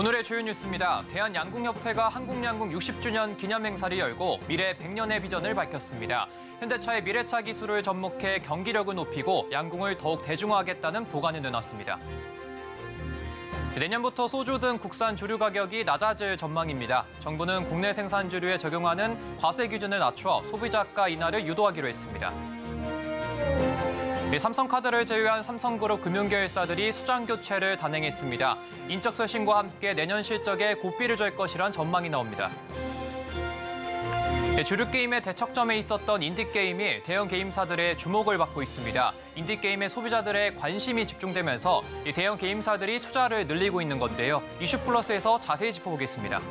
오늘의 주요 뉴스입니다. 대한양궁협회가 한국양궁 60주년 기념행사를 열고 미래 100년의 비전을 밝혔습니다. 현대차의 미래차 기술을 접목해 경기력을 높이고 양궁을 더욱 대중화하겠다는 보관을 내놨습니다. 내년부터 소주 등 국산 주류 가격이 낮아질 전망입니다. 정부는 국내 생산 주류에 적용하는 과세 기준을 낮춰 소비자가 인하를 유도하기로 했습니다. 삼성카드를 제외한 삼성그룹 금융계열사들이 수장 교체를 단행했습니다. 인적 쇄신과 함께 내년 실적에 고삐를 줄 것이란 전망이 나옵니다. 주류게임의 대척점에 있었던 인디게임이 대형 게임사들의 주목을 받고 있습니다. 인디게임의 소비자들의 관심이 집중되면서 대형 게임사들이 투자를 늘리고 있는 건데요. 이슈플러스에서 자세히 짚어보겠습니다.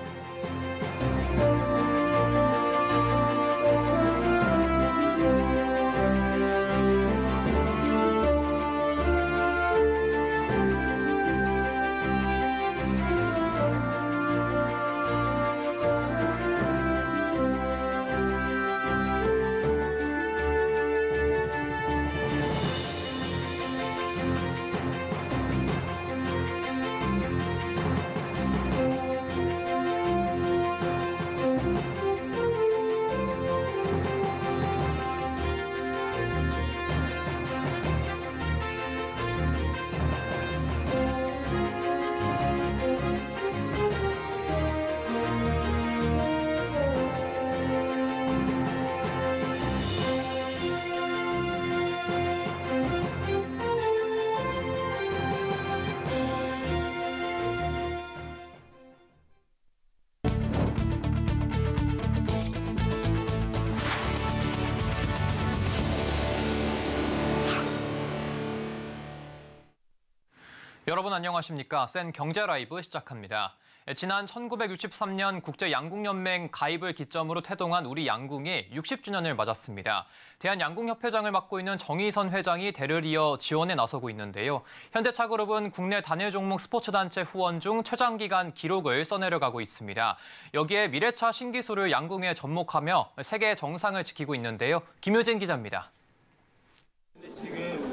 여러분 안녕하십니까? 센 경제 라이브 시작합니다. 지난 1963년 국제양궁연맹 가입을 기점으로 태동한 우리 양궁이 60주년을 맞았습니다. 대한양궁협회장을 맡고 있는 정의선 회장이 대를 이어 지원에 나서고 있는데요. 현대차그룹은 국내 단일 종목 스포츠단체 후원 중 최장기간 기록을 써내려가고 있습니다. 여기에 미래차 신기술을 양궁에 접목하며 세계 정상을 지키고 있는데요. 김효진 기자입니다.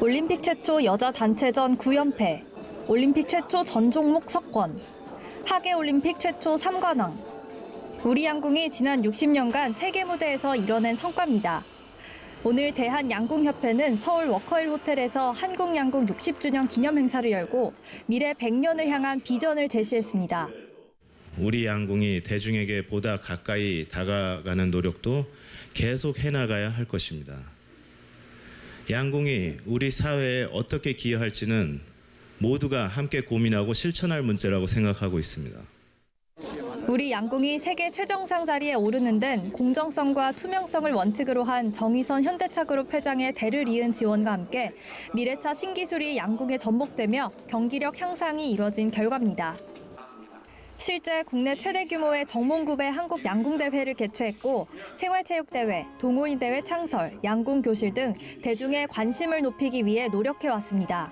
올림픽 최초 여자 단체전 9연패. 올림픽 최초 전 종목 석권, 하계올림픽 최초 3관왕. 우리 양궁이 지난 60년간 세계 무대에서 이뤄낸 성과입니다. 오늘 대한양궁협회는 서울 워커힐 호텔에서 한국양궁 60주년 기념행사를 열고 미래 100년을 향한 비전을 제시했습니다. 우리 양궁이 대중에게 보다 가까이 다가가는 노력도 계속 해나가야 할 것입니다. 양궁이 우리 사회에 어떻게 기여할지는 모두가 함께 고민하고 실천할 문제라고 생각하고 있습니다. 우리 양궁이 세계 최정상 자리에 오르는 데는 공정성과 투명성을 원칙으로 한 정의선 현대차그룹 회장의 대를 이은 지원과 함께 미래차 신기술이 양궁에 접목되며 경기력 향상이 이뤄진 결과입니다. 실제 국내 최대 규모의 정몽급의 한국 양궁대회를 개최했고 생활체육대회, 동호인대회 창설, 양궁교실 등 대중의 관심을 높이기 위해 노력해왔습니다.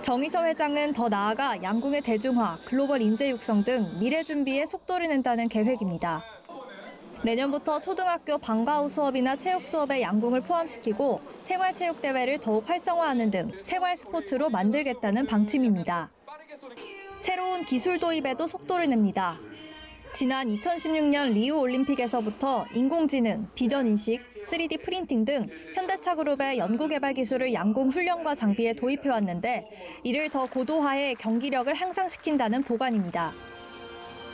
정의선 회장은 더 나아가 양궁의 대중화, 글로벌 인재 육성 등 미래 준비에 속도를 낸다는 계획입니다. 내년부터 초등학교 방과후 수업이나 체육 수업에 양궁을 포함시키고 생활체육대회를 더욱 활성화하는 등 생활 스포츠로 만들겠다는 방침입니다. 새로운 기술 도입에도 속도를 냅니다. 지난 2016년 리우 올림픽에서부터 인공지능, 비전인식, 3D 프린팅 등 현대차그룹의 연구개발 기술을 양궁 훈련과 장비에 도입해왔는데 이를 더 고도화해 경기력을 향상시킨다는 보관입니다.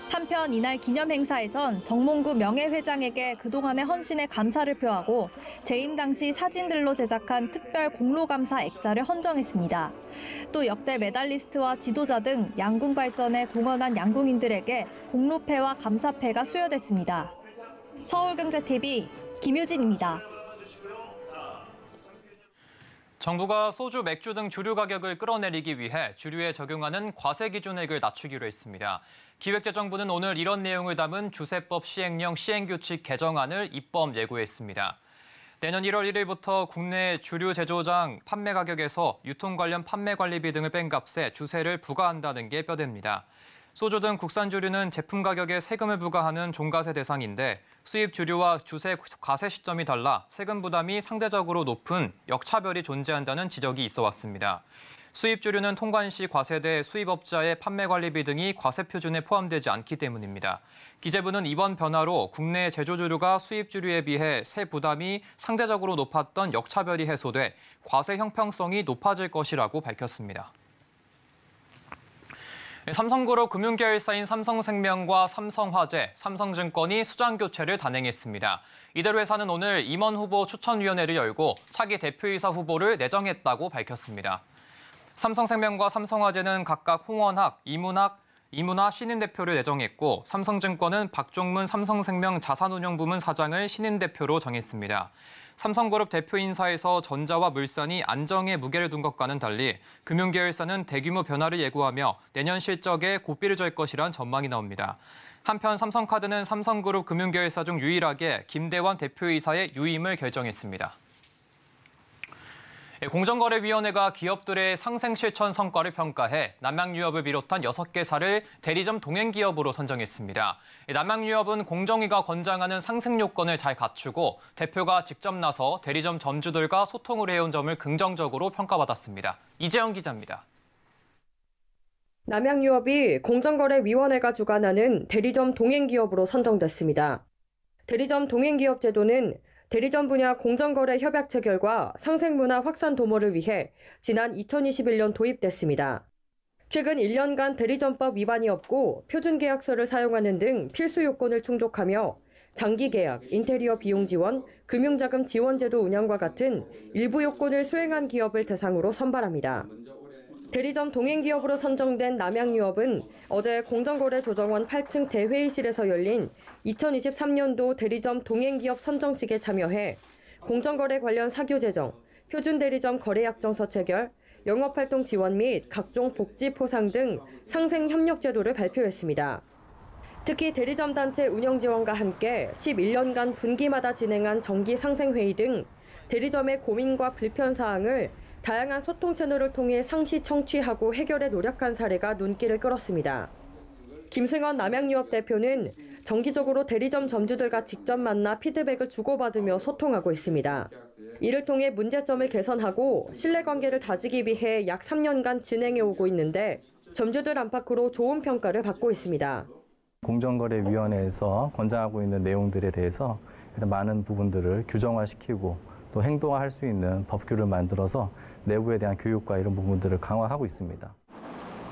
한편 이날 기념행사에선 정몽구 명예회장에게 그동안의 헌신에 감사를 표하고 재임 당시 사진들로 제작한 특별 공로감사 액자를 헌정했습니다. 또 역대 메달리스트와 지도자 등 양궁 발전에 공헌한 양궁인들에게 공로패와 감사패가 수여됐습니다. 서울경제TV 김효진입니다. 정부가 소주, 맥주 등 주류 가격을 끌어내리기 위해 주류에 적용하는 과세 기준액을 낮추기로 했습니다. 기획재정부는 오늘 이런 내용을 담은 주세법 시행령 시행규칙 개정안을 입법 예고했습니다. 내년 1월 1일부터 국내 주류 제조장 판매 가격에서 유통 관련 판매 관리비 등을 뺀 값에 주세를 부과한다는 게 뼈대입니다. 소주 등 국산 주류는 제품 가격에 세금을 부과하는 종가세 대상인데 수입 주류와 주세 과세 시점이 달라 세금 부담이 상대적으로 높은 역차별이 존재한다는 지적이 있어 왔습니다. 수입 주류는 통관 시 과세돼 수입업자의 판매 관리비 등이 과세 표준에 포함되지 않기 때문입니다. 기재부는 이번 변화로 국내 제조 주류가 수입 주류에 비해 세 부담이 상대적으로 높았던 역차별이 해소돼 과세 형평성이 높아질 것이라고 밝혔습니다. 삼성그룹 금융계열사인 삼성생명과 삼성화재, 삼성증권이 수장교체를 단행했습니다. 이대로 회사는 오늘 임원 후보 추천위원회를 열고 차기 대표이사 후보를 내정했다고 밝혔습니다. 삼성생명과 삼성화재는 각각 홍원학, 이문하 신임 대표를 내정했고 삼성증권은 박종문 삼성생명 자산운용부문 사장을 신임 대표로 정했습니다. 삼성그룹 대표 인사에서 전자와 물산이 안정에 무게를 둔 것과는 달리 금융계열사는 대규모 변화를 예고하며 내년 실적에 고삐를 줄 것이란 전망이 나옵니다. 한편 삼성카드는 삼성그룹 금융계열사 중 유일하게 김대환 대표이사의 유임을 결정했습니다. 공정거래위원회가 기업들의 상생실천 성과를 평가해 남양유업을 비롯한 6개사를 대리점 동행기업으로 선정했습니다. 남양유업은 공정위가 권장하는 상생 요건을 잘 갖추고 대표가 직접 나서 대리점 점주들과 소통을 해온 점을 긍정적으로 평가받았습니다. 이재영 기자입니다. 남양유업이 공정거래위원회가 주관하는 대리점 동행기업으로 선정됐습니다. 대리점 동행기업 제도는 대리점 분야 공정거래 협약 체결과 상생문화 확산 도모를 위해 지난 2021년 도입됐습니다. 최근 1년간 대리점법 위반이 없고 표준계약서를 사용하는 등 필수 요건을 충족하며 장기계약, 인테리어 비용 지원, 금융자금 지원 제도 운영과 같은 일부 요건을 수행한 기업을 대상으로 선발합니다. 대리점 동행기업으로 선정된 남양유업은 어제 공정거래조정원 8층 대회의실에서 열린 2023년도 대리점 동행기업 선정식에 참여해 공정거래 관련 사규 제정, 표준대리점 거래약정서 체결, 영업활동 지원 및 각종 복지 포상 등 상생 협력 제도를 발표했습니다. 특히 대리점 단체 운영 지원과 함께 11년간 분기마다 진행한 정기 상생회의 등 대리점의 고민과 불편 사항을 다양한 소통 채널을 통해 상시 청취하고 해결에 노력한 사례가 눈길을 끌었습니다. 김승원 남양유업 대표는 정기적으로 대리점 점주들과 직접 만나 피드백을 주고받으며 소통하고 있습니다. 이를 통해 문제점을 개선하고 신뢰관계를 다지기 위해 약 3년간 진행해오고 있는데 점주들 안팎으로 좋은 평가를 받고 있습니다. 공정거래위원회에서 권장하고 있는 내용들에 대해서 많은 부분들을 규정화시키고 또 행동화할 수 있는 법규를 만들어서 내부에 대한 교육과 이런 부분들을 강화하고 있습니다.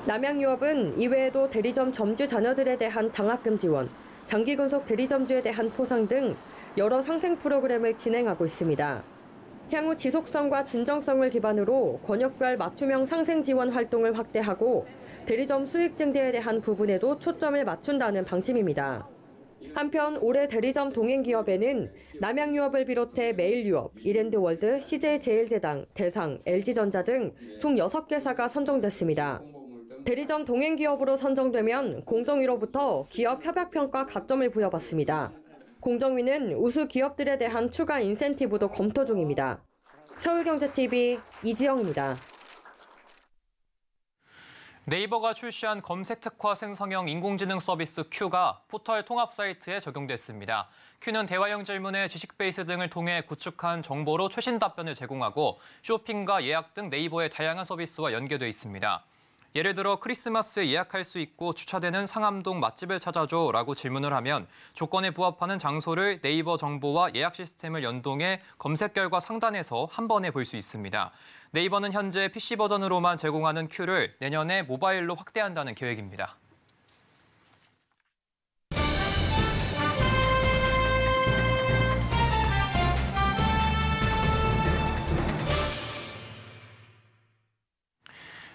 남양유업은 이외에도 대리점 점주 자녀들에 대한 장학금 지원, 장기 근속 대리점주에 대한 포상 등 여러 상생 프로그램을 진행하고 있습니다. 향후 지속성과 진정성을 기반으로 권역별 맞춤형 상생 지원 활동을 확대하고 대리점 수익 증대에 대한 부분에도 초점을 맞춘다는 방침입니다. 한편 올해 대리점 동행기업에는 남양유업을 비롯해 메일유업, 이랜드월드, CJ제일제당, 대상, LG전자 등 총 6개사가 선정됐습니다. 대리점 동행기업으로 선정되면 공정위로부터 기업 협약평가 가점을 부여받습니다. 공정위는 우수 기업들에 대한 추가 인센티브도 검토 중입니다. 서울경제TV 이지영입니다. 네이버가 출시한 검색 특화 생성형 인공지능 서비스 큐가 포털 통합 사이트에 적용됐습니다. 큐는 대화형 질문에 지식 베이스 등을 통해 구축한 정보로 최신 답변을 제공하고 쇼핑과 예약 등 네이버의 다양한 서비스와 연계돼 있습니다. 예를 들어 크리스마스에 예약할 수 있고 주차되는 상암동 맛집을 찾아줘라고 질문을 하면 조건에 부합하는 장소를 네이버 정보와 예약 시스템을 연동해 검색 결과 상단에서 한 번에 볼 수 있습니다. 네이버는 현재 PC 버전으로만 제공하는 큐를 내년에 모바일로 확대한다는 계획입니다.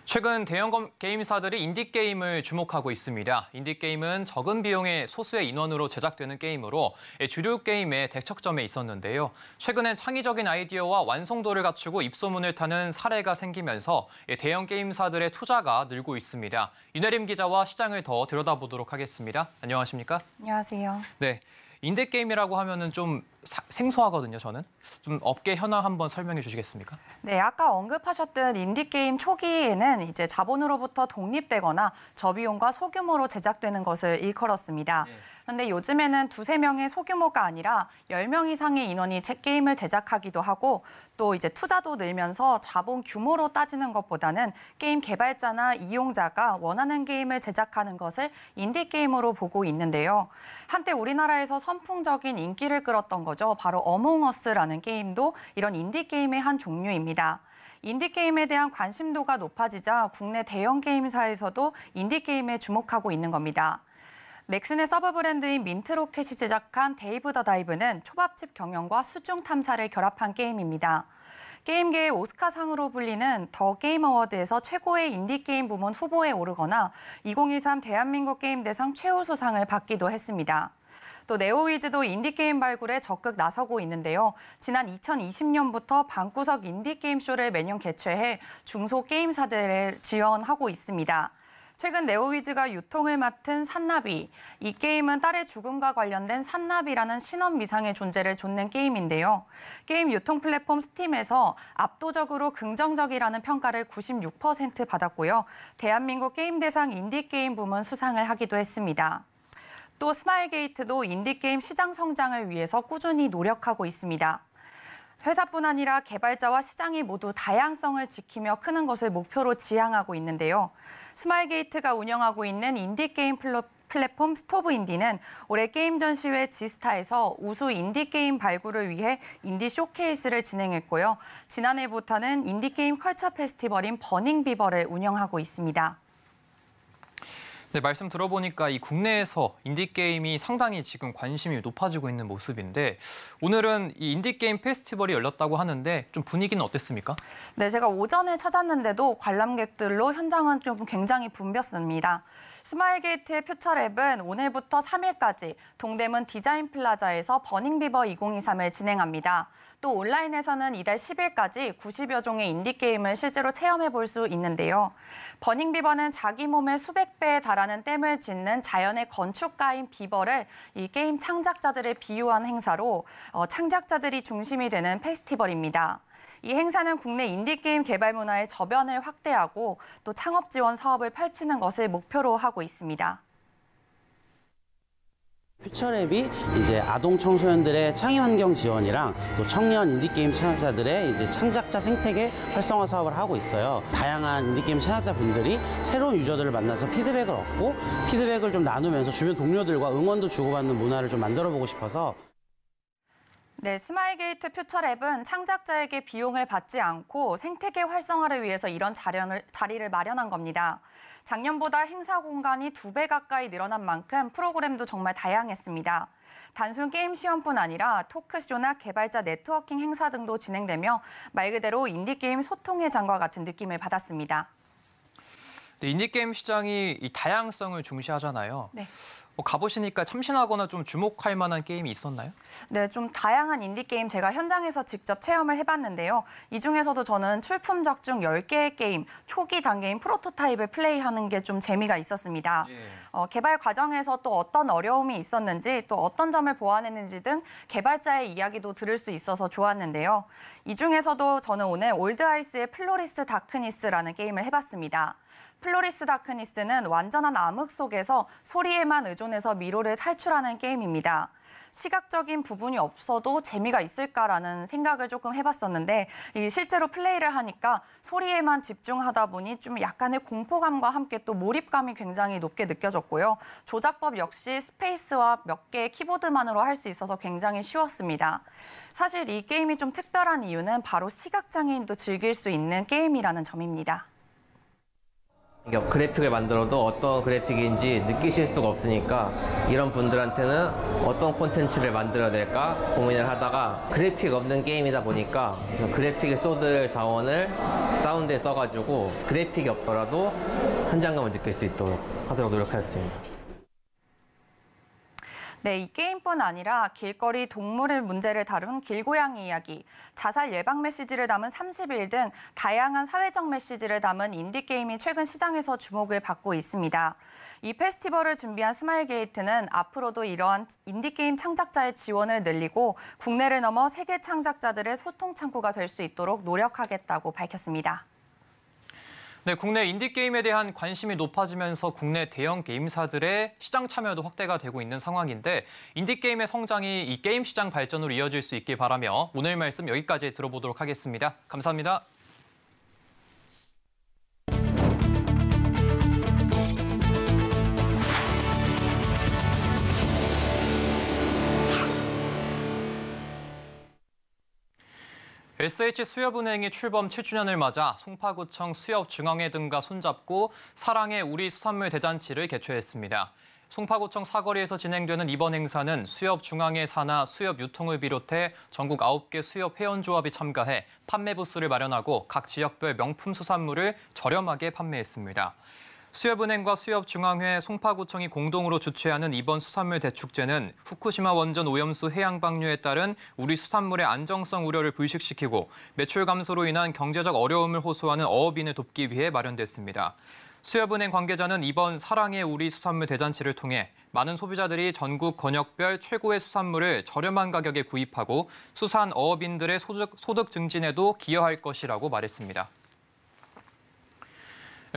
최근 대형 게임사들이 인디게임을 주목하고 있습니다. 인디게임은 적은 비용의 소수의 인원으로 제작되는 게임으로 주류 게임의 대척점에 있었는데요. 최근엔 창의적인 아이디어와 완성도를 갖추고 입소문을 타는 사례가 생기면서 대형 게임사들의 투자가 늘고 있습니다. 윤혜림 기자와 시장을 더 들여다보도록 하겠습니다. 안녕하십니까? 안녕하세요. 네. 인디게임이라고 하면은 좀 생소하거든요, 저는. 좀 업계 현황 한번 설명해 주시겠습니까? 네, 아까 언급하셨던 인디게임 초기에는 이제 자본으로부터 독립되거나 저비용과 소규모로 제작되는 것을 일컬었습니다. 그런데 요즘에는 두세 명의 소규모가 아니라 10명 이상의 인원이 게임을 제작하기도 하고 또 이제 투자도 늘면서 자본 규모로 따지는 것보다는 게임 개발자나 이용자가 원하는 게임을 제작하는 것을 인디게임으로 보고 있는데요. 한때 우리나라에서 선풍적인 인기를 끌었던 거죠. 바로 어몽어스라는 게임도 이런 인디게임의 한 종류입니다. 인디게임에 대한 관심도가 높아지자 국내 대형 게임사에서도 인디게임에 주목하고 있는 겁니다. 넥슨의 서브 브랜드인 민트로켓이 제작한 데이브 더 다이브는 초밥집 경영과 수중 탐사를 결합한 게임입니다. 게임계의 오스카상으로 불리는 더 게임 어워드에서 최고의 인디게임 부문 후보에 오르거나 2023 대한민국 게임대상 최우수상을 받기도 했습니다. 또 네오위즈도 인디게임 발굴에 적극 나서고 있는데요. 지난 2020년부터 방구석 인디게임 쇼를 매년 개최해 중소게임사들을 지원하고 있습니다. 최근 네오위즈가 유통을 맡은 산나비. 이 게임은 딸의 죽음과 관련된 산나비라는 신원미상의 존재를 좇는 게임인데요. 게임 유통 플랫폼 스팀에서 압도적으로 긍정적이라는 평가를 96% 받았고요. 대한민국 게임대상 인디게임 부문 수상을 하기도 했습니다. 또 스마일게이트도 인디게임 시장 성장을 위해서 꾸준히 노력하고 있습니다. 회사뿐 아니라 개발자와 시장이 모두 다양성을 지키며 크는 것을 목표로 지향하고 있는데요. 스마일게이트가 운영하고 있는 인디게임 플랫폼 스토브인디는 올해 게임 전시회 지스타에서 우수 인디게임 발굴을 위해 인디 쇼케이스를 진행했고요. 지난해부터는 인디게임 컬처 페스티벌인 버닝비버를 운영하고 있습니다. 네, 말씀 들어보니까 이 국내에서 인디게임이 상당히 지금 관심이 높아지고 있는 모습인데 오늘은 이 인디게임 페스티벌이 열렸다고 하는데 좀 분위기는 어땠습니까? 네, 제가 오전에 찾았는데도 관람객들로 현장은 좀 굉장히 붐볐습니다. 스마일게이트의 퓨처랩은 오늘부터 3일까지 동대문 디자인 플라자에서 버닝비버 2023을 진행합니다. 또 온라인에서는 이달 10일까지 90여 종의 인디게임을 실제로 체험해 볼 수 있는데요. 버닝비버는 자기 몸의 수백 배에 달하는 댐을 짓는 자연의 건축가인 비버를 이 게임 창작자들을 비유한 행사로 창작자들이 중심이 되는 페스티벌입니다. 이 행사는 국내 인디게임 개발 문화의 저변을 확대하고 또 창업 지원 사업을 펼치는 것을 목표로 하고 있습니다. 퓨처랩이 이제 아동 청소년들의 창의 환경 지원이랑 또 청년 인디게임 창작자들의 이제 창작자 생태계 활성화 사업을 하고 있어요. 다양한 인디게임 창작자분들이 새로운 유저들을 만나서 피드백을 얻고 피드백을 좀 나누면서 주변 동료들과 응원도 주고받는 문화를 좀 만들어 보고 싶어서. 네, 스마일게이트 퓨처랩은 창작자에게 비용을 받지 않고 생태계 활성화를 위해서 이런 자리를 마련한 겁니다. 작년보다 행사 공간이 2배 가까이 늘어난 만큼 프로그램도 정말 다양했습니다. 단순 게임 시연뿐 아니라 토크쇼나 개발자 네트워킹 행사 등도 진행되며 말 그대로 인디게임 소통의 장과 같은 느낌을 받았습니다. 네, 인디게임 시장이 이 다양성을 중시하잖아요. 네. 가보시니까 참신하거나 좀 주목할 만한 게임이 있었나요? 네, 좀 다양한 인디게임 제가 현장에서 직접 체험을 해봤는데요. 이 중에서도 저는 출품작 중 10개의 게임, 초기 단계인 프로토타입을 플레이하는 게 좀 재미가 있었습니다. 개발 과정에서 또 어떤 어려움이 있었는지 또 어떤 점을 보완했는지 등 개발자의 이야기도 들을 수 있어서 좋았는데요. 이 중에서도 저는 오늘 올드아이스의 플로리스 다크니스라는 게임을 해봤습니다. 플로리스 다크니스는 완전한 암흑 속에서 소리에만 의존해서 미로를 탈출하는 게임입니다. 시각적인 부분이 없어도 재미가 있을까라는 생각을 조금 해봤었는데 실제로 플레이를 하니까 소리에만 집중하다 보니 좀 약간의 공포감과 함께 또 몰입감이 굉장히 높게 느껴졌고요. 조작법 역시 스페이스와 몇 개의 키보드만으로 할 수 있어서 굉장히 쉬웠습니다. 사실 이 게임이 좀 특별한 이유는 바로 시각장애인도 즐길 수 있는 게임이라는 점입니다. 그래픽을 만들어도 어떤 그래픽인지 느끼실 수가 없으니까 이런 분들한테는 어떤 콘텐츠를 만들어야 될까 고민을 하다가 그래픽 없는 게임이다 보니까 그래서 그래픽에 쏟을 자원을 사운드에 써가지고 그래픽이 없더라도 현장감을 느낄 수 있도록 하도록 노력하였습니다. 네, 이 게임뿐 아니라 길거리 동물의 문제를 다룬 길고양이 이야기, 자살 예방 메시지를 담은 30일 등 다양한 사회적 메시지를 담은 인디게임이 최근 시장에서 주목을 받고 있습니다. 이 페스티벌을 준비한 스마일게이트는 앞으로도 이러한 인디게임 창작자의 지원을 늘리고 국내를 넘어 세계 창작자들의 소통 창구가 될 수 있도록 노력하겠다고 밝혔습니다. 네, 국내 인디게임에 대한 관심이 높아지면서 국내 대형 게임사들의 시장 참여도 확대가 되고 있는 상황인데 인디게임의 성장이 이 게임 시장 발전으로 이어질 수 있길 바라며 오늘 말씀 여기까지 들어보도록 하겠습니다. 감사합니다. SH수협은행이 출범 7주년을 맞아 송파구청 수협중앙회 등과 손잡고 사랑의 우리 수산물 대잔치를 개최했습니다. 송파구청 사거리에서 진행되는 이번 행사는 수협중앙회 산하 수협 유통을 비롯해 전국 9개 수협 회원조합이 참가해 판매 부스를 마련하고 각 지역별 명품 수산물을 저렴하게 판매했습니다. 수협은행과 수협중앙회, 송파구청이 공동으로 주최하는 이번 수산물 대축제는 후쿠시마 원전 오염수 해양 방류에 따른 우리 수산물의 안정성 우려를 불식시키고 매출 감소로 인한 경제적 어려움을 호소하는 어업인을 돕기 위해 마련됐습니다. 수협은행 관계자는 이번 사랑의 우리 수산물 대잔치를 통해 많은 소비자들이 전국 권역별 최고의 수산물을 저렴한 가격에 구입하고 수산 어업인들의 소득 증진에도 기여할 것이라고 말했습니다.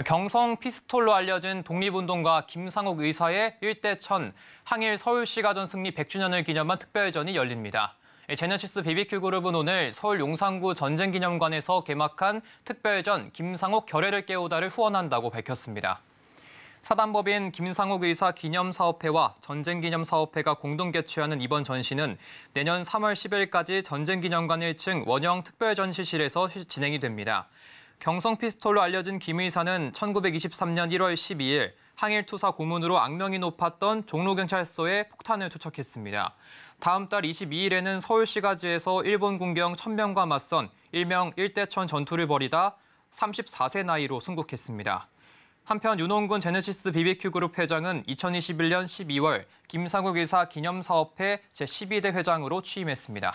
경성 피스톨로 알려진 독립운동가 김상옥 의사의 일대천 항일 서울시가전 승리 100주년을 기념한 특별전이 열립니다. 제네시스 BBQ 그룹은 오늘 서울 용산구 전쟁기념관에서 개막한 특별전 김상옥 결의를 깨우다를 후원한다고 밝혔습니다. 사단법인 김상옥 의사 기념사업회와 전쟁기념사업회가 공동 개최하는 이번 전시는 내년 3월 10일까지 전쟁기념관 1층 원형 특별전시실에서 진행이 됩니다. 경성 피스톨로 알려진 김 의사는 1923년 1월 12일 항일투사 고문으로 악명이 높았던 종로경찰서에 폭탄을 투척했습니다. 다음 달 22일에는 서울시가지에서 일본 군경 1000명과 맞선 일명 일대천 전투를 벌이다 34세 나이로 순국했습니다. 한편 윤홍근 제네시스 BBQ 그룹 회장은 2021년 12월 김상옥 의사 기념사업회 제12대 회장으로 취임했습니다.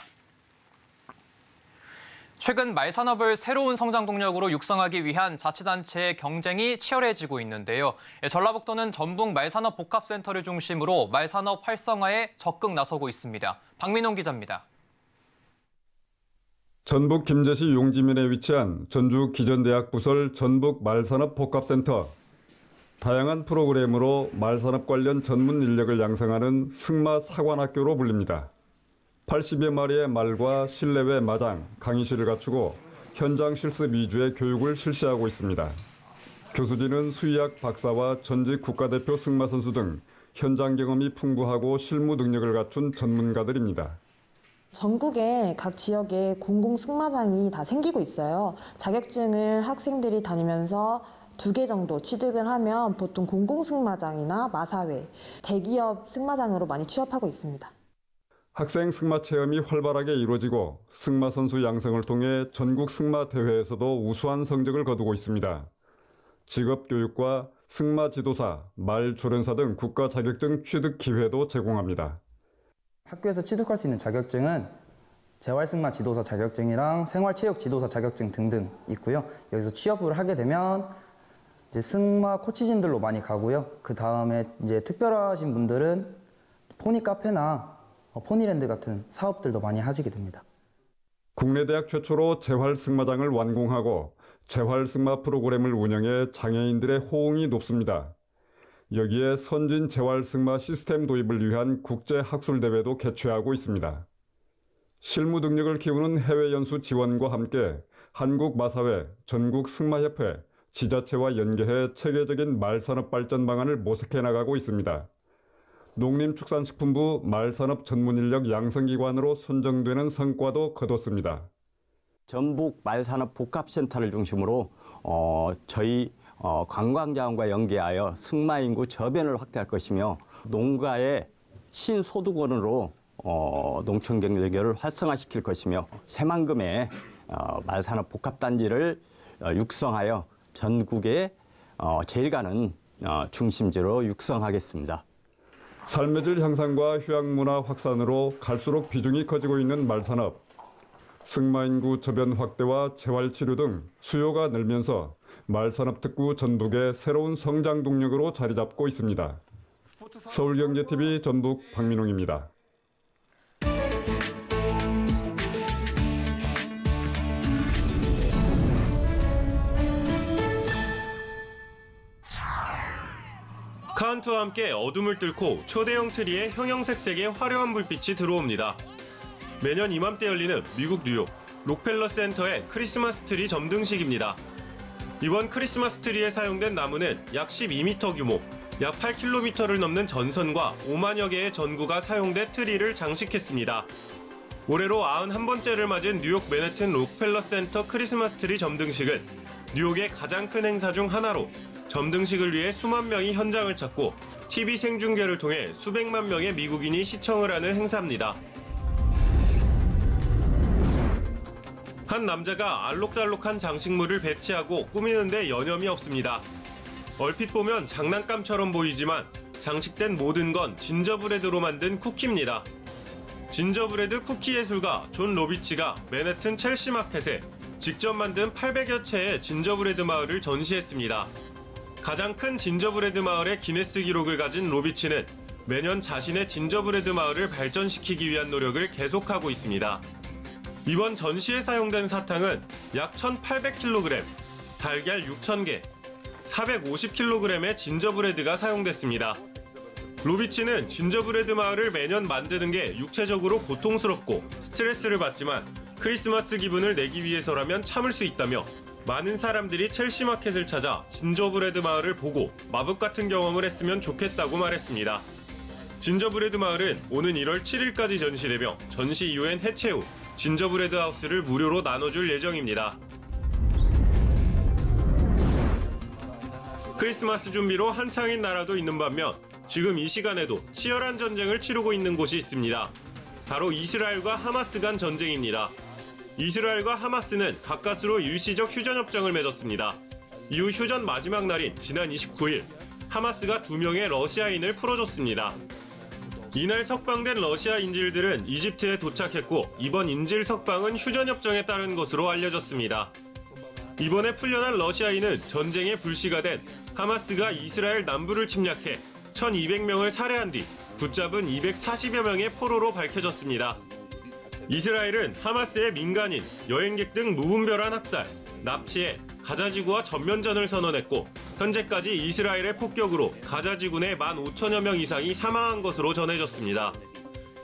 최근 말산업을 새로운 성장 동력으로 육성하기 위한 자치단체의 경쟁이 치열해지고 있는데요. 전라북도는 전북 말산업 복합센터를 중심으로 말산업 활성화에 적극 나서고 있습니다. 박민홍 기자입니다. 전북 김제시 용지면에 위치한 전주기전대학 부설 전북 말산업 복합센터. 다양한 프로그램으로 말산업 관련 전문 인력을 양성하는 승마 사관학교로 불립니다. 80여 마리의 말과 실내외 마장, 강의실을 갖추고 현장 실습 위주의 교육을 실시하고 있습니다. 교수진은 수의학 박사와 전직 국가대표 승마 선수 등 현장 경험이 풍부하고 실무 능력을 갖춘 전문가들입니다. 전국에 각 지역에 공공 승마장이 다 생기고 있어요. 자격증을 학생들이 다니면서 2개 정도 취득을 하면 보통 공공 승마장이나 마사회, 대기업 승마장으로 많이 취업하고 있습니다. 학생 승마 체험이 활발하게 이루어지고 승마 선수 양성을 통해 전국 승마 대회에서도 우수한 성적을 거두고 있습니다. 직업 교육과 승마 지도사, 말 조련사 등 국가 자격증 취득 기회도 제공합니다. 학교에서 취득할 수 있는 자격증은 재활승마 지도사 자격증이랑 생활체육 지도사 자격증 등등 있고요. 여기서 취업을 하게 되면 이제 승마 코치진들로 많이 가고요. 그 다음에 이제 특별하신 분들은 포니 카페나 포니랜드 같은 사업들도 많이 하시게 됩니다. 국내 대학 최초로 재활승마장을 완공하고 재활승마 프로그램을 운영해 장애인들의 호응이 높습니다. 여기에 선진 재활승마 시스템 도입을 위한 국제학술대회도 개최하고 있습니다. 실무 능력을 키우는 해외 연수 지원과 함께 한국마사회, 전국승마협회, 지자체와 연계해 체계적인 말산업 발전 방안을 모색해 나가고 있습니다. 농림축산식품부 말산업 전문인력 양성기관으로 선정되는 성과도 거뒀습니다. 전북 말산업 복합센터를 중심으로 저희 관광자원과 연계하여 승마인구 저변을 확대할 것이며 농가의 신소득원으로 농촌 경제를 활성화시킬 것이며 새만금의 말산업 복합단지를 육성하여 전국의 제일 가는 중심지로 육성하겠습니다. 삶의 질 향상과 휴양 문화 확산으로 갈수록 비중이 커지고 있는 말산업. 승마 인구 저변 확대와 재활치료 등 수요가 늘면서 말산업 특구 전북의 새로운 성장 동력으로 자리 잡고 있습니다. 서울경제TV 전북 박민홍입니다. 카운트와 함께 어둠을 뚫고 초대형 트리에 형형색색의 화려한 불빛이 들어옵니다. 매년 이맘때 열리는 미국 뉴욕 록펠러 센터의 크리스마스 트리 점등식입니다. 이번 크리스마스 트리에 사용된 나무는 약 12m 규모, 약 8km를 넘는 전선과 5만여 개의 전구가 사용돼 트리를 장식했습니다. 올해로 91번째를 맞은 뉴욕 맨해튼 록펠러 센터 크리스마스 트리 점등식은 뉴욕의 가장 큰 행사 중 하나로 점등식을 위해 수만 명이 현장을 찾고 TV 생중계를 통해 수백만 명의 미국인이 시청을 하는 행사입니다. 한 남자가 알록달록한 장식물을 배치하고 꾸미는 데 여념이 없습니다. 얼핏 보면 장난감처럼 보이지만 장식된 모든 건 진저브레드로 만든 쿠키입니다. 진저브레드 쿠키 예술가 존 로비치가 맨해튼 첼시 마켓에 직접 만든 800여 채의 진저브레드 마을을 전시했습니다. 가장 큰 진저브레드 마을의 기네스 기록을 가진 로비치는 매년 자신의 진저브레드 마을을 발전시키기 위한 노력을 계속하고 있습니다. 이번 전시에 사용된 사탕은 약 1,800kg, 달걀 6,000개, 450kg의 진저브레드가 사용됐습니다. 로비치는 진저브레드 마을을 매년 만드는 게 육체적으로 고통스럽고 스트레스를 받지만 크리스마스 기분을 내기 위해서라면 참을 수 있다며 많은 사람들이 첼시 마켓을 찾아 진저브레드 마을을 보고 마법 같은 경험을 했으면 좋겠다고 말했습니다. 진저브레드 마을은 오는 1월 7일까지 전시되며 전시 이후엔 해체 후 진저브레드 하우스를 무료로 나눠줄 예정입니다. 크리스마스 준비로 한창인 나라도 있는 반면 지금 이 시간에도 치열한 전쟁을 치르고 있는 곳이 있습니다. 바로 이스라엘과 하마스 간 전쟁입니다. 이스라엘과 하마스는 가까스로 일시적 휴전협정을 맺었습니다. 이후 휴전 마지막 날인 지난 29일, 하마스가 2명의 러시아인을 풀어줬습니다. 이날 석방된 러시아 인질들은 이집트에 도착했고 이번 인질 석방은 휴전협정에 따른 것으로 알려졌습니다. 이번에 풀려난 러시아인은 전쟁에 불씨가 된 하마스가 이스라엘 남부를 침략해 1,200명을 살해한 뒤 붙잡은 240여 명의 포로로 밝혀졌습니다. 이스라엘은 하마스의 민간인, 여행객 등 무분별한 학살, 납치에 가자지구와 전면전을 선언했고 현재까지 이스라엘의 폭격으로 가자지구 내 15,000여 명 이상이 사망한 것으로 전해졌습니다.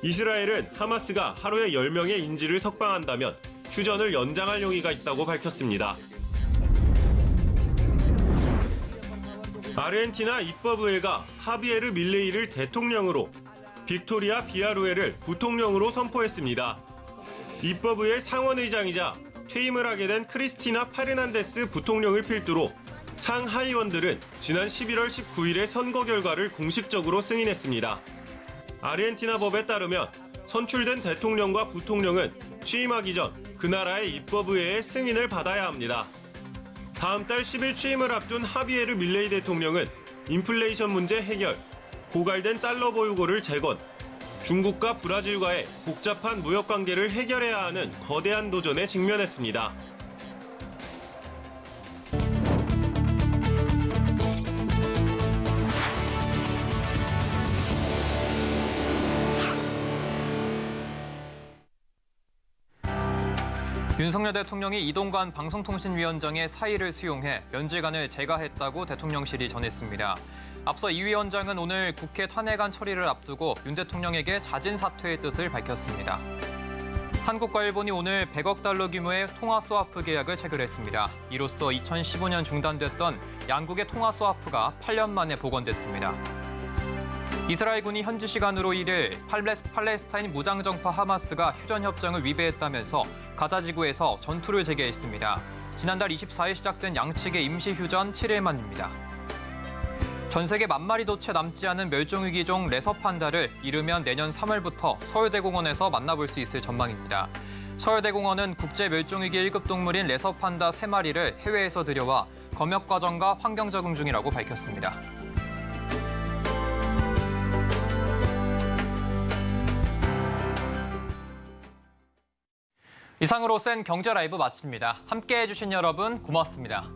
이스라엘은 하마스가 하루에 10명의 인질을 석방한다면 휴전을 연장할 용의가 있다고 밝혔습니다. 아르헨티나 입법의회가 하비에르 밀레이를 대통령으로, 빅토리아 비아루에를 부통령으로 선포했습니다. 입법의회 상원의장이자 퇴임을 하게 된 크리스티나 파르난데스 부통령을 필두로 상하의원들은 지난 11월 19일의 선거 결과를 공식적으로 승인했습니다. 아르헨티나 법에 따르면 선출된 대통령과 부통령은 취임하기 전 그 나라의 입법의회의 승인을 받아야 합니다. 다음 달 10일 취임을 앞둔 하비에르 밀레이 대통령은 인플레이션 문제 해결, 고갈된 달러 보유고를 재건, 중국과 브라질과의 복잡한 무역 관계를 해결해야 하는 거대한 도전에 직면했습니다. 윤석열 대통령이 이동관 방송통신위원장의 사의를 수용해 면질관을 재가했다고 대통령실이 전했습니다. 앞서 이 위원장은 오늘 국회 탄핵안 처리를 앞두고 윤 대통령에게 자진 사퇴의 뜻을 밝혔습니다. 한국과 일본이 오늘 100억 달러 규모의 통화 스와프 계약을 체결했습니다. 이로써 2015년 중단됐던 양국의 통화 스와프가 8년 만에 복원됐습니다. 이스라엘군이 현지 시간으로 1일 팔레스타인 무장정파 하마스가 휴전협정을 위배했다면서 가자지구에서 전투를 재개했습니다. 지난달 24일 시작된 양측의 임시휴전 7일 만입니다. 전 세계 10,000마리도 채 남지 않은 멸종위기종 레서판다를 이르면 내년 3월부터 서울대공원에서 만나볼 수 있을 전망입니다. 서울대공원은 국제멸종위기 1급 동물인 레서판다 3마리를 해외에서 들여와 검역 과정과 환경 적응 중이라고 밝혔습니다. 이상으로 센 경제 라이브 마칩니다. 함께해 주신 여러분 고맙습니다.